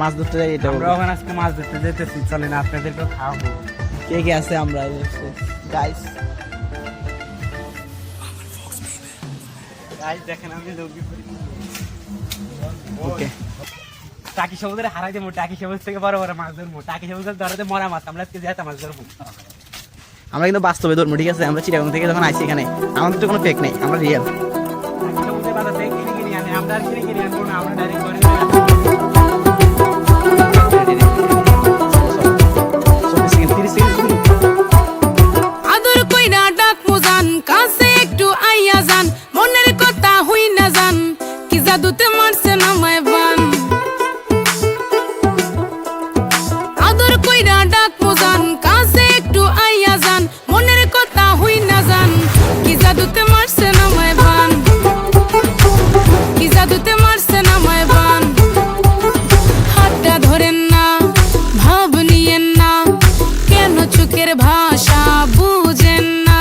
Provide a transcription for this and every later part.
মাছ ধরতে যাই, এটা আজকে মাছ ধরতে যেতেছি, চলেন আপনাদেরকে খাওয়াবো। কে কে আছে? আমরা গাইস দেখেন আমি ওকে টাকি সবুজের হারাই দেবো, টাকি সবুজ থেকে বড় বড় মাছ ধরবো, টাকি সবুজের ধরাতে মরা মাছ, আমরা আজকে যেতে মাছ ধরবো। আমরা কিন্তু বাস্তবে ধরবো, ঠিক আছে? আমরা চিটাগাং থেকে যখন আইছি এখানে, আমাদের তো কোনো ফেক নেই, আমরা রিয়েল। টাকি সবুজের বাজার থেকে কিনে আনি, আমরা আর কিনে আনবো না, আমরা ডাইরেক্ট ধরে আদর কইরা ডাক মোজান, কাছে একটু আইয়া যান, মনের কথা হই না যান, কি জাদুতে মারছে নামায় বান। আদর কইরা ডাক মোজান, কাছে একটু আইয়া যান, মনের কথা হই না যান, কি জাদুতে মারছে নামায় বান, কি জাদুতে মারছে নামায় বান। হাতটা ধরেন না, ভাব নিয়েন না, কেন চোখের ভাষা বুঝেন না,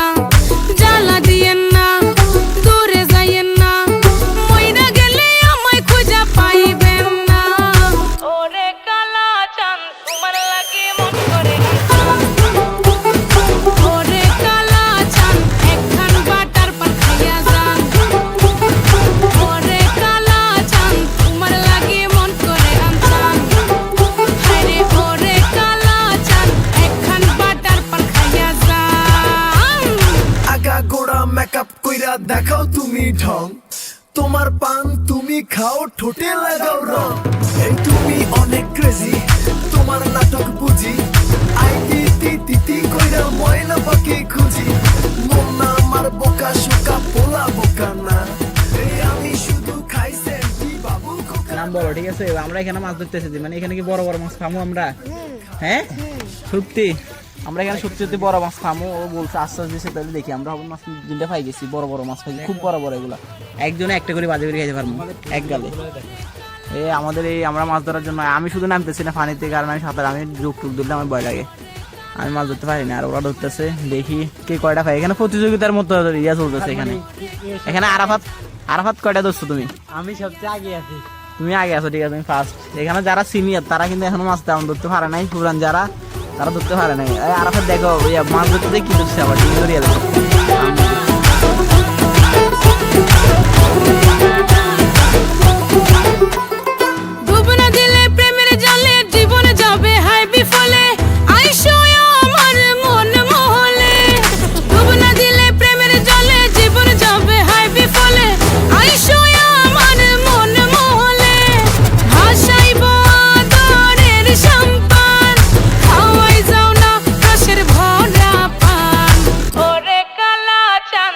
জ্বালা দিয়েন না, দূরে যাইয়েন না, মইরা গেলে আমায় খুঁজা পাইবেন না। ওরে কালা চাঁদ তোমার লাগে মন করে গান, ওরে কালা চাঁদ একখান বাটার পান খাইয়া যান, ওরে কালা চাঁদ তোমার লাগে মন করে আনছান, হায়রে ওরে কালা চাঁদ একখান বাটার পান খাইয়া যান। আগা গোড়া মেকআপ কইরা দেখাও তুমি ঢং, তোমার পান তুমি খাও, ঠোঁটে লাগাও রং। এই তুমি অনেক ক্রেজি, তোমার নাটক বুঝি, আইটি তিতি কইরা ময়না পাখি খুঁজি। মন না আমার বোকা শোকা, পোলা বোকা না, এই আমি শুধু খাই সেন্টি বাবু খোকা। নাম বলো, ঠিক আছে? আমরা এখানে মাছ ধরতে এসেছি, মানে এখানে কি বড় বড় মাছ খামো আমরা? হ্যাঁ সত্যি আমরা এখানে সত্যি সত্যি বড় মাছ খামো। ও বলছে আশ্বাস দিয়েছে, তাহলে দেখি আমরা মাছ দিনটা পাই গেছি, বড় বড় মাছ পাই, খুব বড় বড় এগুলো, একজনে একটা করে বাজে করে খাইতে পারবো এক গালে। আমাদের এই আমরা মাছ ধরার জন্য, আমি শুধু নামতেছি না পানিতে, কারণ আমি সাঁতার, আমি যোগ টুক ধরলে আমার ভয় লাগে, আমি মাছ ধরতে পারি না। আর ওরা ধরতেছে, দেখি কে কয়টা খাই। এখানে প্রতিযোগিতার মতো ইয়া চলতেছে এখানে। এখানে আরাফাত কয়টা ধরছো তুমি? আমি সবচেয়ে আগে আছি। তুমি আগে আছো, ঠিক আছে, তুমি ফার্স্ট। এখানে যারা সিনিয়র তারা কিন্তু এখনো মাছ তেমন ধরতে পারে নাই, পুরান যারা তারা ধরতে পারে নাই। আরাফাত দেখো মাছ ধরতে কি ধরছে, আবার ডিম ধরিয়ে দেখো। ডুব না দিলে প্রেমের জলে জীবন যাবে হায় বিফলে, আইসো আমার মন মহলে। ডুব না দিলে প্রেমের জলে জীবন যাবে হায় বিফলে, আইসো আমার মন মহলে। ভাসাইব আদরের সম্পান, খাওয়াই যাও না রসের ভরা পান, ওরে কালা চাঁদ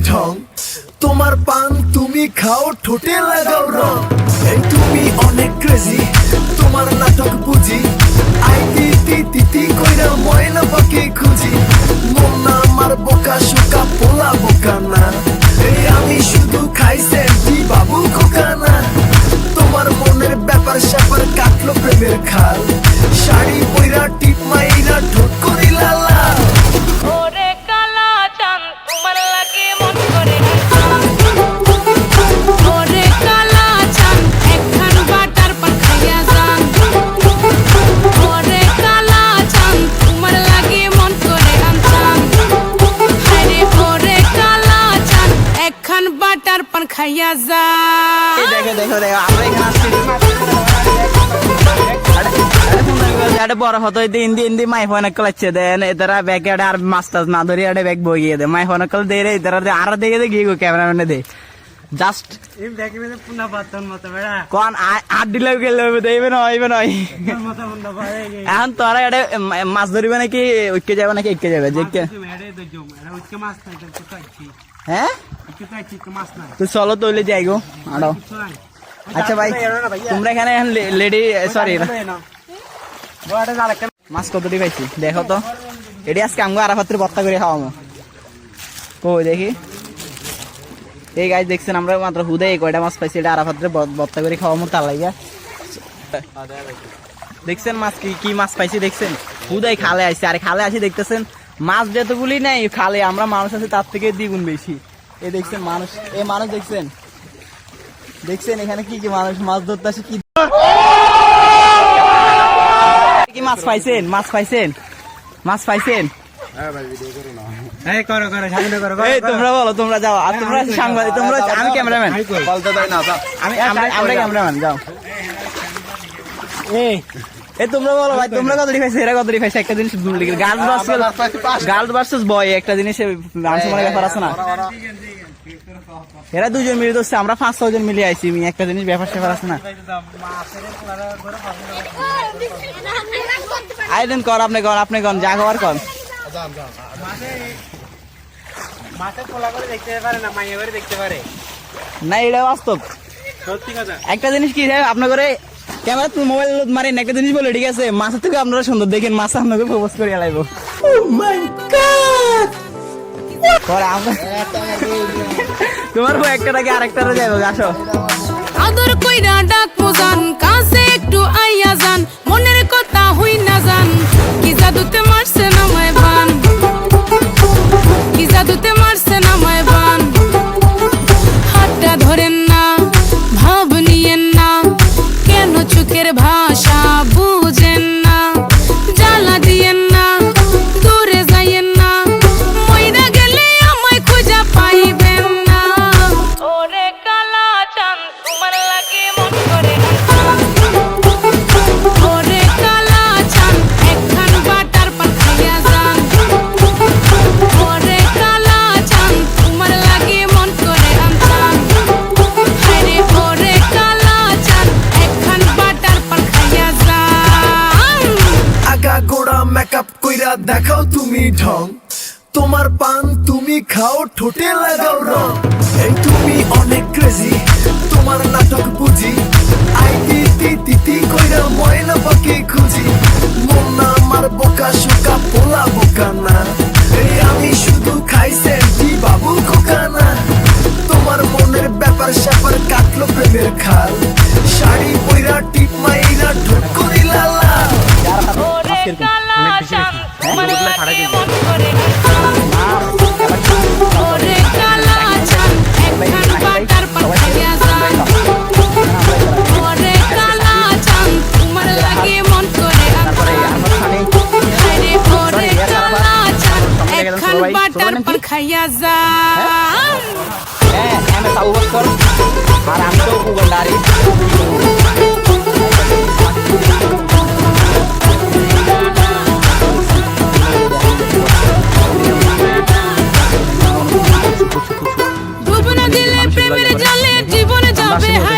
ঢং তোমার পান তুমি খাও ঠোঁটে লাগাও রং এই তুমি অনেক ক্রেজি তোমার নাটক বুঝি আইতি তিতি কইরা ময়না পাখি খুঁজি মন না আমার বোকা শোকা পোলা বোকা না এই আমি শুধু খাই সেন্টি বাবু খোকা না তোমার মনের ব্যাপার স্যাপার কাটলো প্রেমের খাল শাড়ি পইরা টিপ মাইরা ঠোঁট করিলা লাল ওরে কালা চাঁদ তোমার লাগে মন করে ওরে কালা চাঁদ একখান বাটার পান খাইয়া যান ওরে কালা চাঁদ তোমার লাগে মন করে আনতাম আরে ওরে কালা চাঁদ একখান বাটার পান খাইয়া যান এই দেখো দেখো দেখো আমরা এখানে আসছি আরে বড় হতো ইন্দি মাই ফোন কলছে দেন এদারা ব্যাগ আর মাস্টার না ধরে আরে ব্যাগ বইয়ে দে মাই ফোন কল দে রে এদারা আর দেখে দে গিয়ে ক্যামেরাম্যানে দে জাস্ট এম দেখি মানে পুনা বাতন মত বেড়া কোন আট দিলে গেলে দেবে না হইবে না মত মন্দ ভাই এখন তোরা এটা মাছ ধরিবে নাকি ঐক্য যাবে নাকি এক্কে যাবে যে মেরে দে জম এটা উচ্চ মাছ নাই তো কাচ্ছি হ্যাঁ একটু কাচ্ছি তো মাছ নাই তো চলো তৈলে যাই গো আড়ো কিছু নাই আচ্ছা ভাই তোমরা এখানে লেডি সরি বড় জাল একটা মাছ কতটি পাইছি দেখো তো এটি আজকে আমগো আরাফাতের বত্তা করে খাওয়ামো কই দেখি এই গাছ দেখছেন আমরা মাত্র হুদে কয়টা মাছ পাইছি এটা আরাফাতের বত্তা করে খাওয়ামো তার লাগিয়া দেখছেন মাছ কি মাছ পাইছি দেখছেন হুদাই খালে আইছে আর খালে আসি দেখতেছেন মাছ যতগুলি নাই খালে আমরা মানুষ আছে তার থেকে দ্বিগুণ বেশি এই দেখছেন মানুষ এই মানুষ দেখছেন দেখছেন এখানে কি মানুষ মাছ ধরতে আসে কি কি মাছ পাইছেন মাছ পাইছেন এই করো করো সামনে করো এই তোমরা বলো তোমরা যাও আর তোমরা সাংবাদিক তোমরা আমি ক্যামেরাম্যান আমরা ক্যামেরাম্যান যাও এই তোমরা বলো ভাই তোমরা কত পাইছো এরা কত পাইছে একটা জিনিস গার্লস ভার্সেস বয় একটা জিনিস মানুষ মনে ব্যাপার আছে না এরা দুজন মিলে ধরছে আমরা 5-6 জন মিলে আইছি একটা জিনিস ব্যাপার স্যাপার আছে না আইডেন কর আপনি কর যা খাবার কর মাছের পোলা করে দেখতে পারে না মাইয়া করে দেখতে পারে না এটা বাস্তব সত্যি কথা একটা জিনিস কি আপনার করে ক্যামেরা তুমি মোবাইল মারেন একটা জিনিস বলে ঠিক আছে মাছের থেকে আপনারা সুন্দর দেখেন মাছ আপনাকে প্রপোজ করে লাইব তোমার বউ একটা নাকি আরেকটা যাইব আসো আদর কইরা ডাক মোজান কাছে একটু আইয়া যান মনের কথা হই না যান কি জাদুতে মারছে না মায় বান কি জাদুতে মারছে না মায় বান হাতটা ধরেন না ভাব নিয়েন না কেন চোখের ভাষা বুঝেন না জ্বালা দিয়েন না দূরে যাইয়েন না মইরা গেলে আমায় খুঁজা পাইবেন না ওরে কালা চাঁদ তোমার লাগে মন করে ওরে কালা চাঁদ একখান বাটার পান খাইয়া যান ওরে কালা চাঁদ তোমার লাগে মন করে আনতাম আরে ওরে কালা চাঁদ একখান বাটার পান খাইয়া যান আগা গোড়া মেকআপ কইরা দেখাও তুমি ঢং তোমার পান তুমি খাও ঠোঁটে লাগাও রং এই তুমি অনেক ক্রেজি তোমার নাটক বুঝি আইতি তিতি কইরা ময়না পাখি খুঁজি মন না আমার বোকা শোকা পোলা বোকা না এই আমি শুধু খাই সেন্টি বাবু খোকা না তোমার মনের ব্যাপার স্যাপার কাটলো প্রেমের খাল শাড়ি পইরা টিপ মাইরা ঠোঁট করিলা লাল ওরে কালা চাঁদ তোমার লাগে মন করে ওরে কালা চাঁদ একখান বাটার পান খাইয়া যান ওরে কালা চাঁদ তোমার লাগে মন করে আরে ওরে কালা চাঁদ একখান বাটার পান খাইয়া যান আমি তাও কর আর আমি তো উগন্ডারি ডুব না দিলে প্রেমের জালে জীবন যাবে